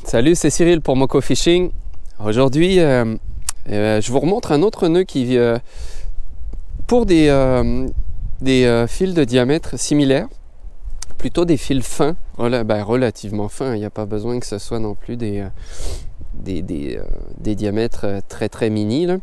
Salut, c'est Cyril pour Moko Fishing. Aujourd'hui, je vous remontre un autre nœud qui pour des fils de diamètre similaire, plutôt des fils fins, relativement fins. Il n'y a pas besoin que ce soit non plus des diamètres très mini là.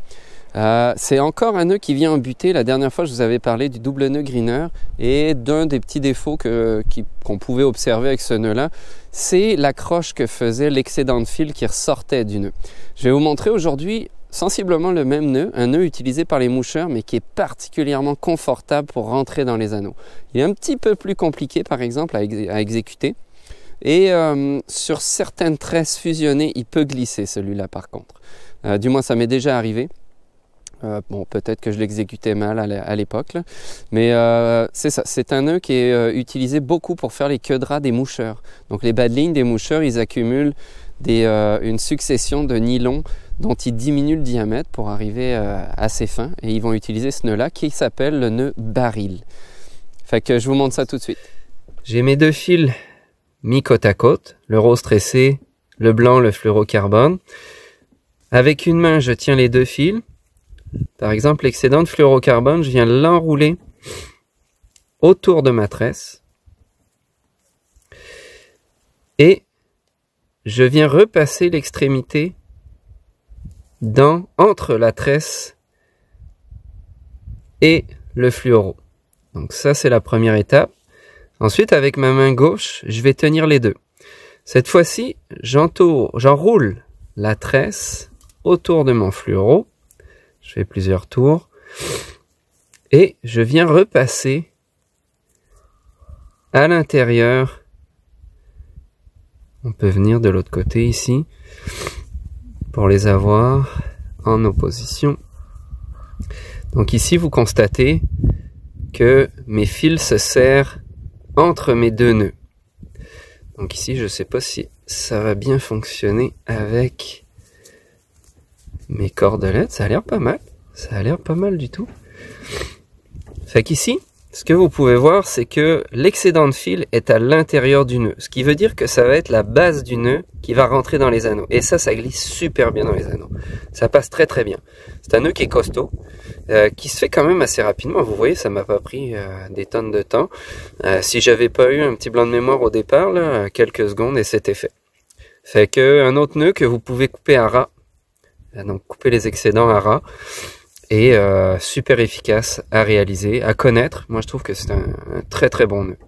C'est encore un nœud qui vient en butée. La dernière fois, je vous avais parlé du double nœud greener et d'un des petits défauts qu'on pouvait observer avec ce nœud-là, c'est l'accroche que faisait l'excédent de fil qui ressortait du nœud. Je vais vous montrer aujourd'hui sensiblement le même nœud, un nœud utilisé par les moucheurs, mais qui est particulièrement confortable pour rentrer dans les anneaux. Il est un petit peu plus compliqué, par exemple, à exécuter. Et sur certaines tresses fusionnées, il peut glisser celui-là par contre. Du moins, ça m'est déjà arrivé. Bon, peut-être que je l'exécutais mal à l'époque, mais c'est ça, c'est un nœud qui est utilisé beaucoup pour faire les queues de ras des moucheurs. Donc les bas de ligne des moucheurs, ils accumulent une succession de nylons dont ils diminuent le diamètre pour arriver assez fin, et ils vont utiliser ce nœud-là qui s'appelle le nœud baril. Fait que je vous montre ça tout de suite. J'ai mes deux fils mis côte à côte, le rose tressé, le blanc, le fluorocarbone. Avec une main, je tiens les deux fils. Par exemple, l'excédent de fluorocarbone, je viens l'enrouler autour de ma tresse et je viens repasser l'extrémité entre la tresse et le fluoro. Donc ça, c'est la première étape. Ensuite, avec ma main gauche, je vais tenir les deux. Cette fois-ci, j'enroule la tresse autour de mon fluoro. Je fais plusieurs tours et je viens repasser à l'intérieur. On peut venir de l'autre côté ici pour les avoir en opposition. Donc ici, vous constatez que mes fils se serrent entre mes deux nœuds. Donc ici, je ne sais pas si ça va bien fonctionner avec mes cordelettes. Ça a l'air pas mal. Ça a l'air pas mal du tout. Fait qu'ici, ce que vous pouvez voir, c'est que l'excédent de fil est à l'intérieur du nœud. Ce qui veut dire que ça va être la base du nœud qui va rentrer dans les anneaux. Et ça glisse super bien dans les anneaux. Ça passe très bien. C'est un nœud qui est costaud, qui se fait quand même assez rapidement. Vous voyez, ça m'a pas pris des tonnes de temps. Si j'avais pas eu un petit blanc de mémoire au départ, là, quelques secondes et c'était fait. Fait que un autre nœud que vous pouvez couper à ras. Donc couper les excédents à ras et super efficace à réaliser, à connaître. Moi je trouve que c'est un très bon nœud.